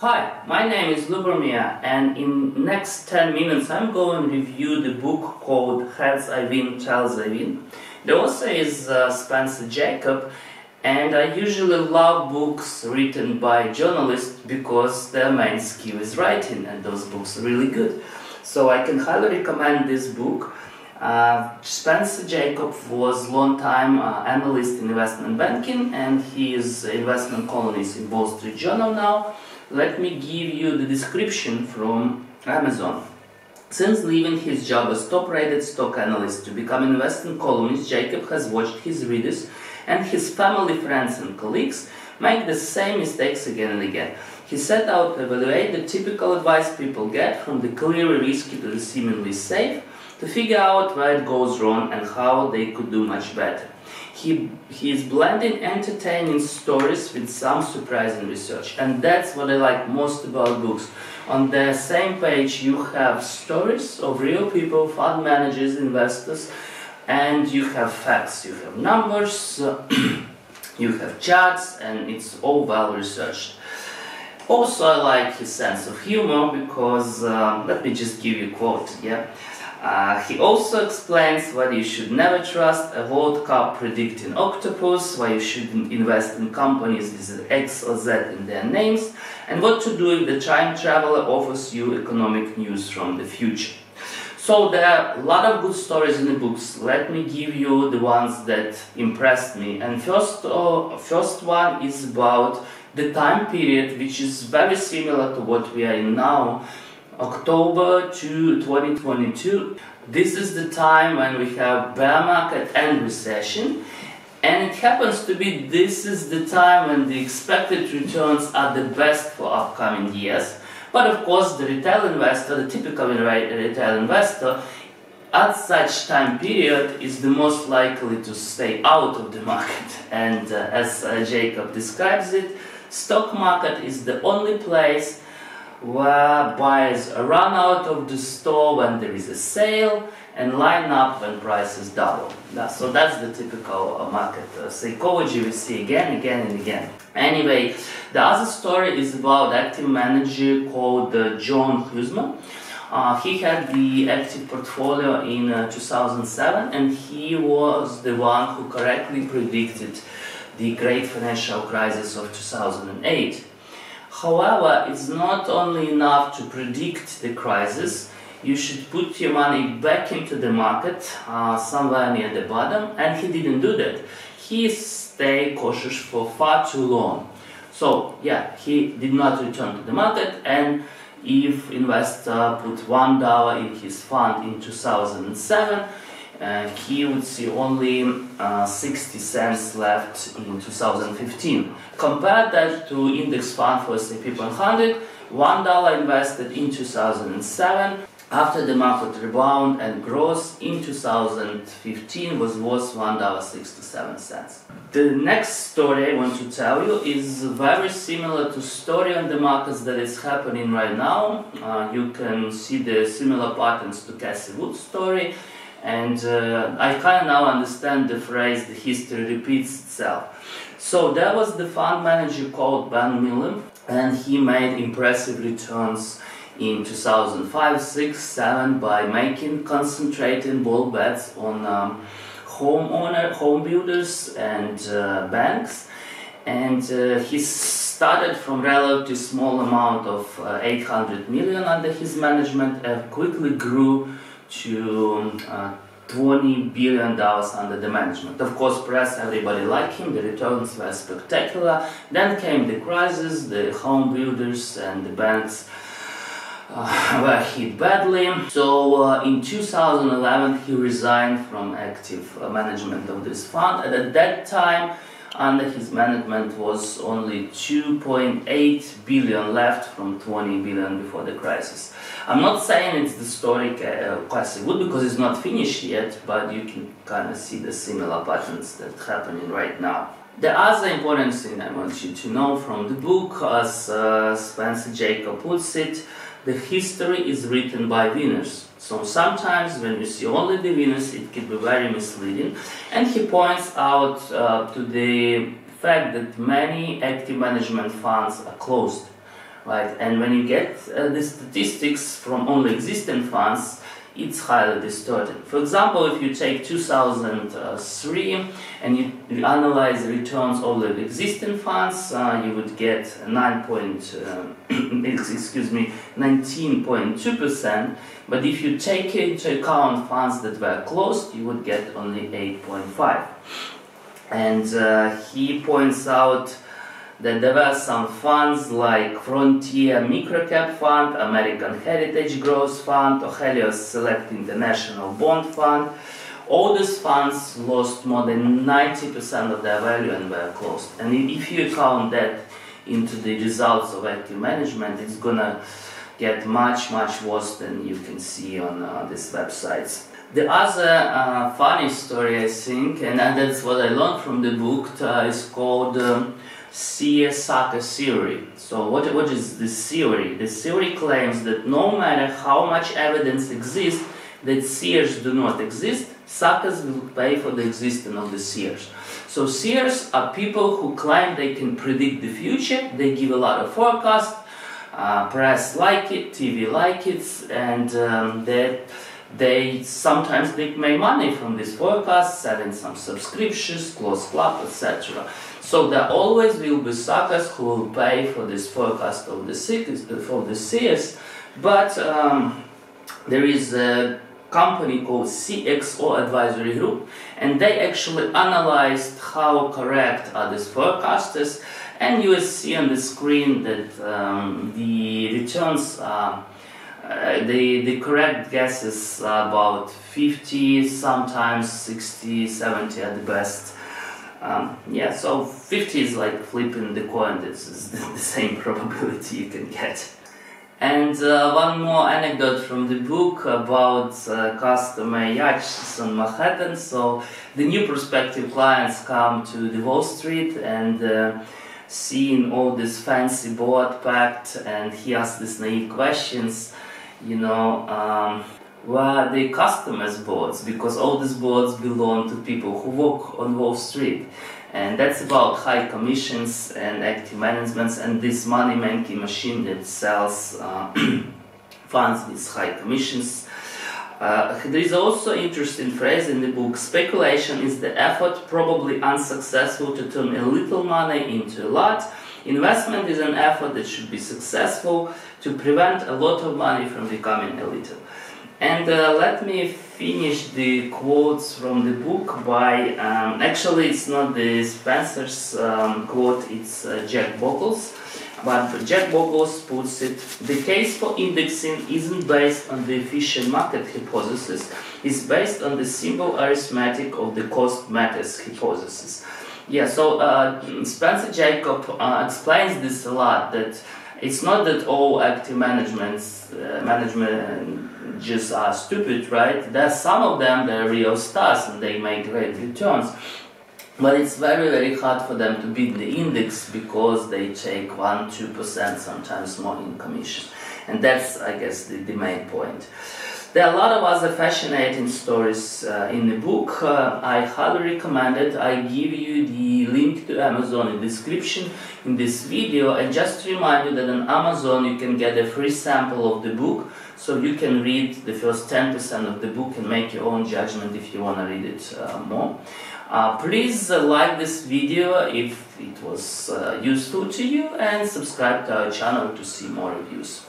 Hi, my name is Lubomir, and in next 10 minutes I'm going to review the book called Heads I Win, Tails I Win. The author is Spencer Jakab, and I usually love books written by journalists because their main skill is writing, and those books are really good. So I can highly recommend this book. Spencer Jakab was long-time analyst in investment banking, and he is investment columnist in Wall Street Journal now. Let me give you the description from Amazon. Since leaving his job as top-rated stock analyst to become investment columnist, Jakab has watched his readers and his family, friends and colleagues make the same mistakes again and again. He set out to evaluate the typical advice people get, from the clearly risky to the seemingly safe, to figure out where it goes wrong and how they could do much better. He is blending entertaining stories with some surprising research, and that's what I like most about books. On the same page you have stories of real people, fund managers, investors, and you have facts, you have numbers, you have charts, and it's all well researched. Also, I like his sense of humor because, let me just give you a quote, yeah? He also explains why you should never trust a World Cup predicting octopus, why you shouldn't invest in companies with X or Z in their names, and what to do if the time traveler offers you economic news from the future. So there are a lot of good stories in the books. Let me give you the ones that impressed me. And first one is about the time period, which is very similar to what we are in now. October to 2022. This is the time when we have bear market and recession, and it happens to be this is the time when the expected returns are the best for upcoming years. But of course the retail investor, the typical retail investor, at such time period is the most likely to stay out of the market. And as Jakab describes it, stock market is the only place where buyers run out of the store when there is a sale and line up when prices double. So that's the typical market psychology we see again and again. Anyway, the other story is about active manager called Jussman. He had the active portfolio in 2007, and he was the one who correctly predicted the great financial crisis of 2008. However, it's not only enough to predict the crisis. You should put your money back into the market somewhere near the bottom, and he didn't do that. He stayed cautious for far too long. So yeah, he did not return to the market, and if investor put $1 in his fund in 2007, he would see only 60 cents left in 2015. Compare that to index fund for S&P 100, $1 invested in 2007, after the market rebound and growth in 2015 was worth $1.67. The next story I want to tell you is very similar to story on the markets that is happening right now. You can see the similar patterns to Cassie Wood's story. And I kind of now understand the phrase, the history repeats itself. So there was the fund manager called Ben Miller, and he made impressive returns in 2005, 6, 7 by making concentrated bold bets on home builders and banks. And he started from relatively small amount of 800 million under his management and quickly grew to $20 billion under the management. Of course, press, everybody liked him, the returns were spectacular. Then came the crisis, the home builders and the banks were hit badly. So in 2011 he resigned from active management of this fund, and at that time under his management was only 2.8 billion left from 20 billion before the crisis. I'm not saying it's the story Cassie Wood because it's not finished yet, but you can kind of see the similar patterns that are happening right now. The other important thing I want you to know from the book, as Spencer Jakab puts it, the history is written by winners. So sometimes when you see only the winners, it can be very misleading. And he points out to the fact that many active management funds are closed. right? And when you get the statistics from only existing funds, it's highly distorted. For example, if you take 2003 and you analyze returns of the existing funds, you would get 19.2%. But if you take into account funds that were closed, you would get only 8.5%. And he points out that there were some funds like Frontier Microcap Fund, American Heritage Growth Fund, or Helios Select International Bond Fund. All these funds lost more than 90% of their value and were closed. And if you count that into the results of active management, it's gonna get much worse than you can see on these websites. The other funny story, I think, and that's what I learned from the book, is called seer-sucker theory. So what is this theory? This theory claims that no matter how much evidence exists that seers do not exist, suckers will pay for the existence of the seers. So seers are people who claim they can predict the future, they give a lot of forecasts, press like it, TV like it, and they sometimes make money from these forecasts, selling some subscriptions, close club, etc. So there always will be suckers who will pay for this forecast of the seers, but there is a company called CXO Advisory Group, and they actually analyzed how correct are these forecasters, and you will see on the screen that the returns are the correct guesses are about 50, sometimes 60, 70 at the best. Yeah, so 50 is like flipping the coin, it's the same probability you can get. And one more anecdote from the book about customer yachts on Manhattan. So the new prospective clients come to the Wall Street and seeing all this fancy board packed, and he asks these naive questions, you know, where are the customers' boards? Because all these boards belong to people who work on Wall Street. And that's about high commissions and active managements and this money-making machine that sells funds with high commissions. There is also an interesting phrase in the book: speculation is the effort, probably unsuccessful, to turn a little money into a lot. Investment is an effort that should be successful to prevent a lot of money from becoming a little. And let me finish the quotes from the book by, actually it's not the Spencer's quote, it's Jack Bogle's. But Jack Bogles puts it: the case for indexing isn't based on the efficient market hypothesis, it's based on the simple arithmetic of the cost matters hypothesis. Yeah, so Spencer Jakab explains this a lot, that it's not that all active management just are stupid, right? There's some of them that are real stars and they make great returns. But it's very hard for them to beat the index because they take 1-2%, sometimes more in commission. And that's, I guess, the main point. There are a lot of other fascinating stories in the book. I highly recommend it. I give you the link to Amazon in the description in this video. And just to remind you that on Amazon you can get a free sample of the book, so you can read the first 10% of the book and make your own judgment if you want to read it more. Please like this video if it was useful to you, and subscribe to our channel to see more reviews.